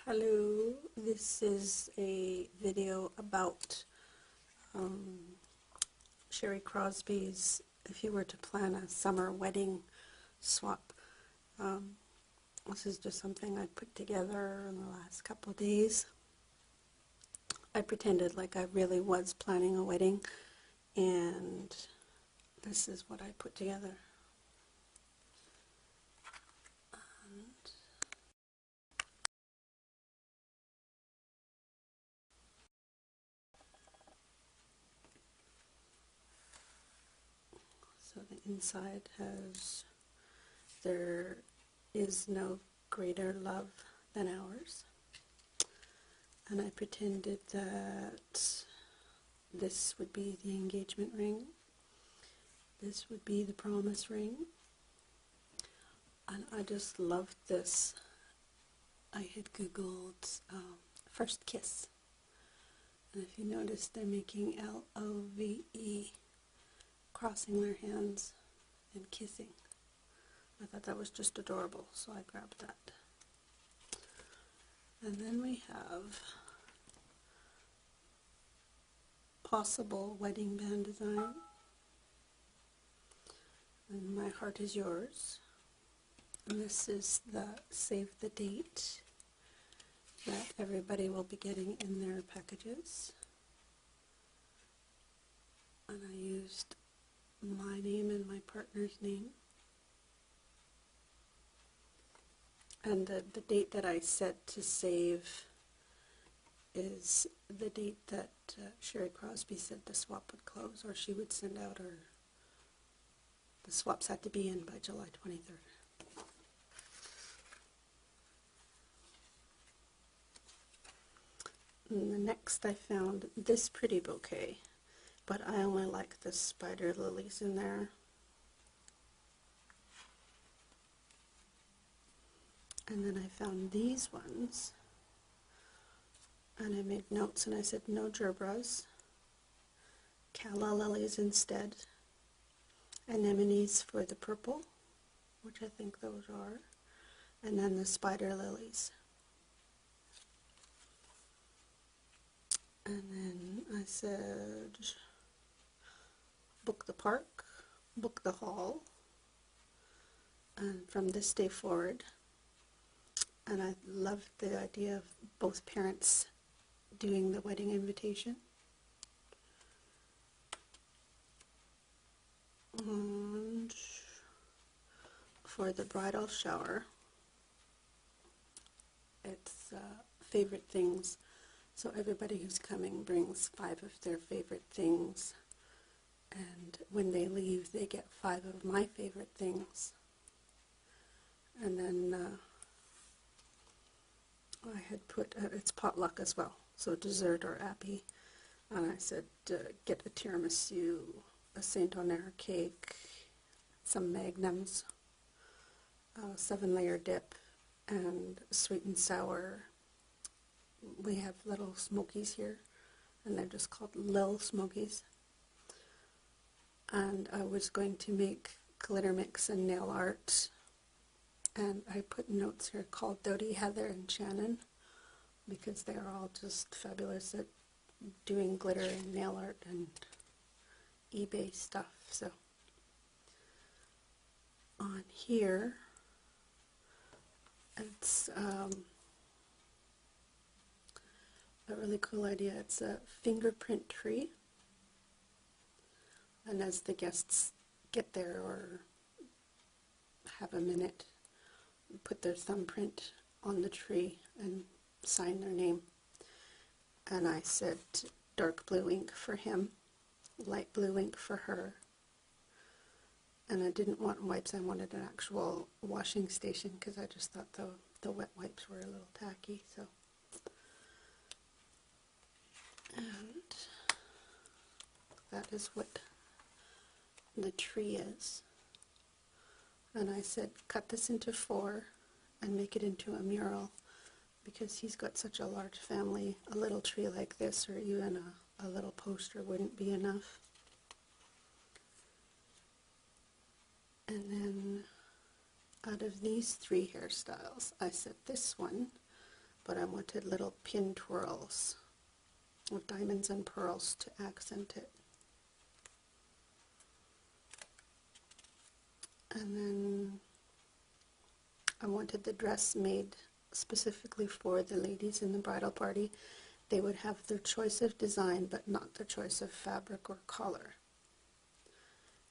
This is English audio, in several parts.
Hello, this is a video about Sherry Crosby's If You Were to Plan a Summer Wedding Swap. This is just something I put together in the last couple of days. I pretended like I really was planning a wedding, and this is what I put together. So the inside has, there is no greater love than ours. And I pretended that this would be the engagement ring, this would be the promise ring, and I just loved this. I had Googled first kiss, and if you notice, they're making L-O-V-E, crossing their hands and kissing. I thought that was just adorable, so I grabbed that. And then we have possible wedding band design, and My Heart Is Yours. And this is the save the date that everybody will be getting in their packages. And I used my name and my partner's name. And the date that I set to save is the date that Sherry Crosbie said the swap would close, or she would send out her, the swaps had to be in by July 23rd. And the next I found this pretty bouquet, but I only like the spider lilies in there. And then I found these ones, and I made notes and I said no gerbras, calla lilies instead, anemones for the purple, which I think those are, and then the spider lilies. And then I said book the park, book the hall, and from this day forward. And I loved the idea of both parents doing the wedding invitation. And for the bridal shower, it's favorite things. So everybody who's coming brings 5 of their favorite things. And when they leave, they get 5 of my favorite things. And then I had put, it's potluck as well, so dessert or appy. And I said, get a tiramisu, a Saint Honore cake, some magnums, 7-layer dip, and sweet and sour. We have little smokies here, and they're just called Lil Smokies. And I was going to make glitter mix and nail art. And I put notes here called Dodie, Heather, and Shannon, because they are all just fabulous at doing glitter and nail art and eBay stuff. So on here, it's a really cool idea. It's a fingerprint tree, and as the guests get there or have a minute, put their thumbprint on the tree and sign their name. And I said dark blue ink for him, light blue ink for her. And I didn't want wipes, I wanted an actual washing station because I just thought the wet wipes were a little tacky. So, and that is what the tree is. And I said, cut this into 4 and make it into a mural, because he's got such a large family. A little tree like this, or even a little poster, wouldn't be enough. And then out of these 3 hairstyles, I said this one but I wanted little pin twirls with diamonds and pearls to accent it. And then I wanted the dress made specifically for the ladies in the bridal party. They would have their choice of design, but not their choice of fabric or color.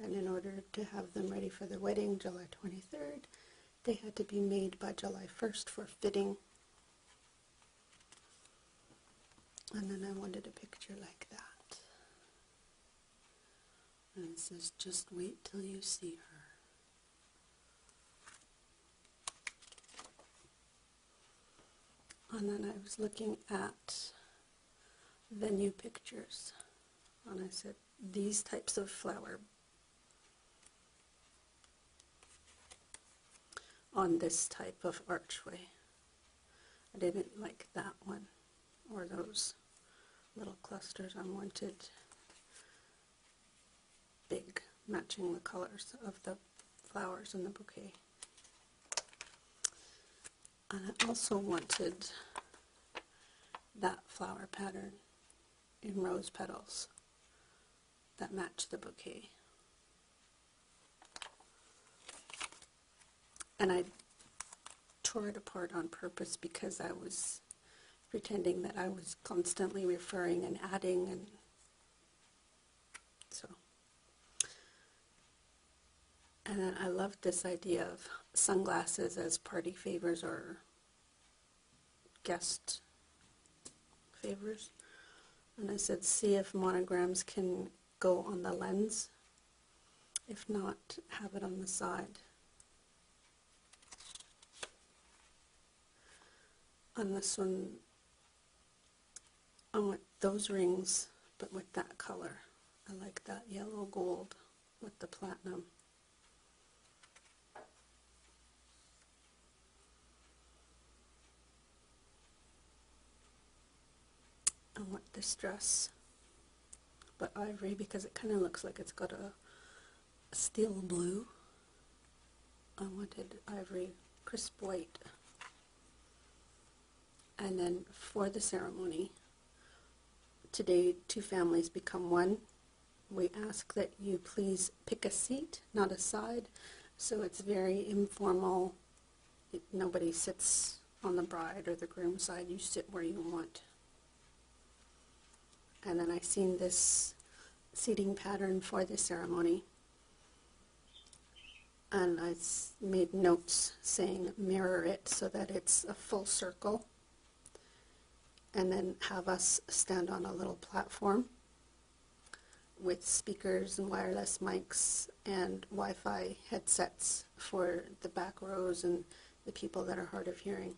And in order to have them ready for the wedding, July 23rd, they had to be made by July 1st for fitting. And then I wanted a picture like that. And it says, "Just wait till you see her." And then I was looking at venue pictures, and I said, these types of flower on this type of archway. I didn't like that one, or those little clusters. I wanted big, matching the colors of the flowers in the bouquet. And I also wanted that flower pattern in rose petals that match the bouquet. And I tore it apart on purpose because I was pretending that I was constantly referring and adding, and so. And then I loved this idea of sunglasses as party favors or guest favors. And I said, see if monograms can go on the lens. If not, have it on the side. On this one, I want those rings, but with that color. I like that yellow gold with the platinum. I want this dress, but ivory, because it kind of looks like it's got a steel blue. I wanted ivory, crisp white. And then for the ceremony, today 2 families become one. We ask that you please pick a seat, not a side, so it's very informal. Nobody sits on the bride or the groom side. You sit where you want. And then I seen this seating pattern for the ceremony, and I made notes saying mirror it so that it's a full circle, and then have us stand on a little platform with speakers and wireless mics and Wi-Fi headsets for the back rows and the people that are hard of hearing.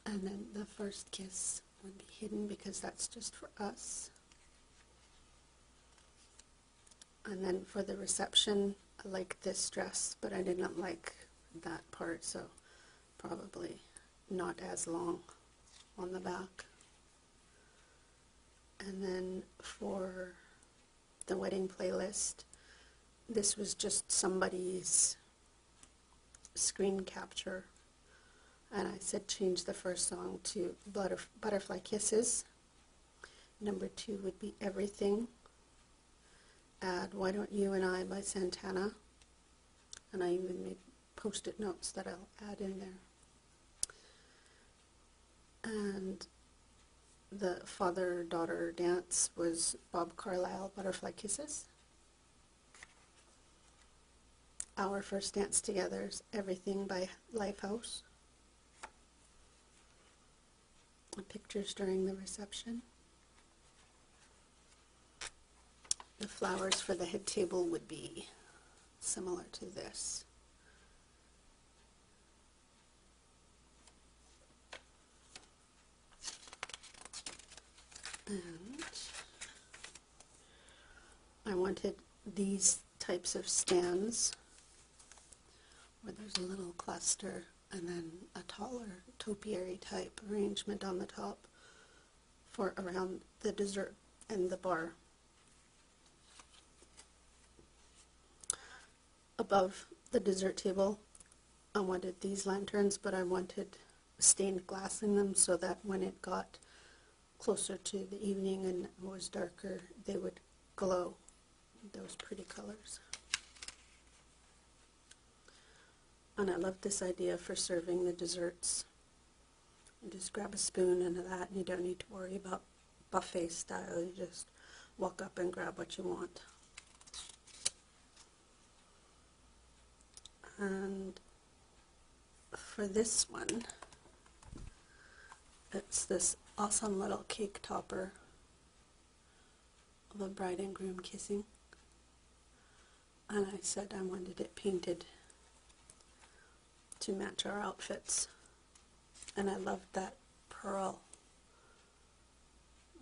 And then the first kiss would be hidden because that's just for us. And then for the reception, I like this dress, but I didn't like that part, so probably not as long on the back. And then for the wedding playlist, this was just somebody's screen capture. And I said change the first song to Butterfly Kisses. Number 2 would be Everything. Add Why Don't You and I by Santana. And I even made post-it notes that I'll add in there. And the father-daughter dance was Bob Carlyle, Butterfly Kisses. Our first dance together is Everything by Lifehouse. Pictures during the reception. The flowers for the head table would be similar to this. And I wanted these types of stands where there's a little cluster and then a taller topiary type arrangement on the top for around the dessert and the bar. Above the dessert table, I wanted these lanterns, but I wanted stained glass in them so that when it got closer to the evening and it was darker, they would glow those pretty colors. And I love this idea for serving the desserts. You just grab a spoon and that, and you don't need to worry about buffet style. You just walk up and grab what you want. And for this one, it's this awesome little cake topper of a bride and groom kissing. And I said I wanted it painted to match our outfits. And I loved that pearl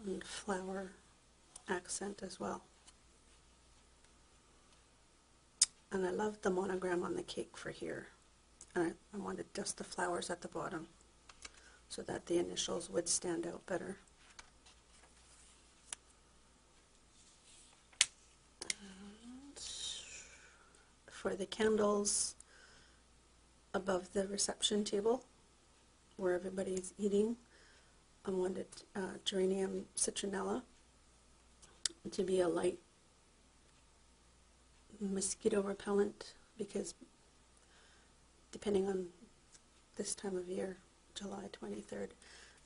and flower accent as well. And I loved the monogram on the cake for here. And I wanted just the flowers at the bottom so that the initials would stand out better. And for the candles above the reception table where everybody's eating, I wanted geranium citronella to be a light mosquito repellent, because depending on this time of year, July 23rd,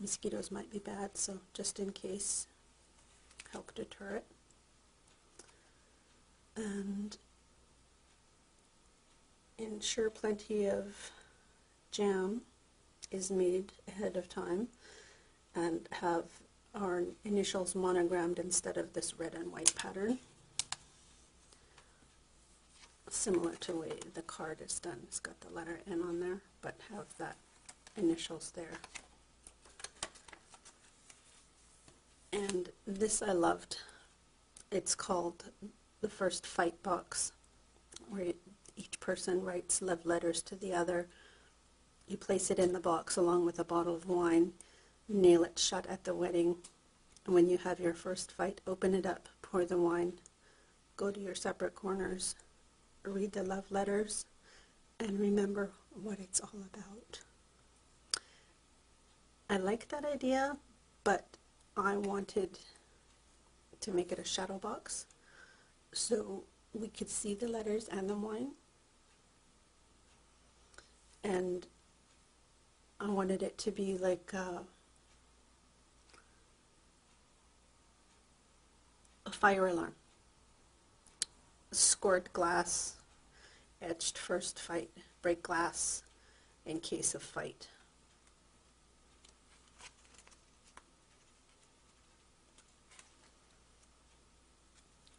mosquitoes might be bad, so just in case, help deter it. And ensure plenty of jam is made ahead of time, and have our initials monogrammed instead of this red and white pattern, similar to the way the card is done. It's got the letter N on there, but have that initials there. And this I loved. It's called the First Fight Box, where each person writes love letters to the other. You place it in the box along with a bottle of wine, nail it shut at the wedding, and when you have your first fight, open it up, pour the wine, go to your separate corners, read the love letters, and remember what it's all about. I like that idea, but I wanted to make it a shadow box so we could see the letters and the wine. And I wanted it to be like a fire alarm. Scored glass, etched first fight, break glass in case of fight.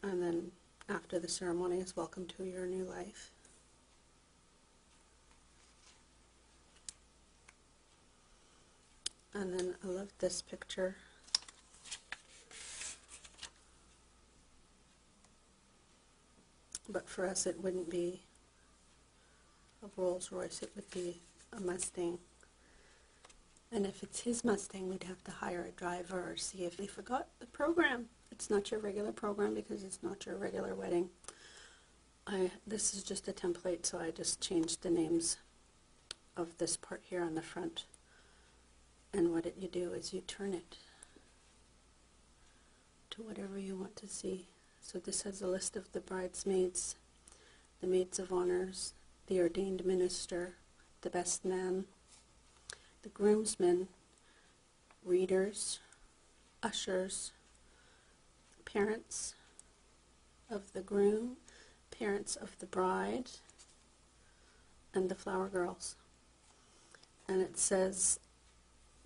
And then after the ceremony is welcome to your new life. And then I love this picture. But for us it wouldn't be a Rolls Royce, it would be a Mustang. And if it's his Mustang, we'd have to hire a driver or see if they forgot the program. It's not your regular program because it's not your regular wedding. This is just a template, so I just changed the names of this part here on the front. And what you do is you turn it to whatever you want to see. So this has a list of the bridesmaids, the maids of honors, the ordained minister, the best man, the groomsmen, readers, ushers, parents of the groom, parents of the bride, and the flower girls. And it says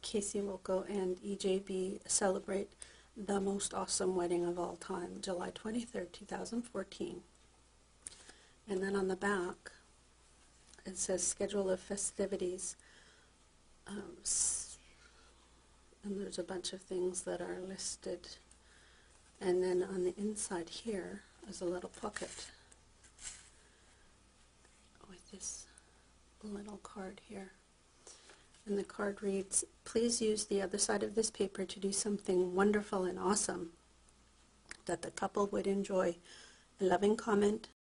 Casey Wilco and EJB celebrate the most awesome wedding of all time, July 23rd, 2014. And then on the back, it says schedule of festivities. And there's a bunch of things that are listed. And then on the inside here is a little pocket with this little card here. And the card reads, please use the other side of this paper to do something wonderful and awesome that the couple would enjoy. A loving comment,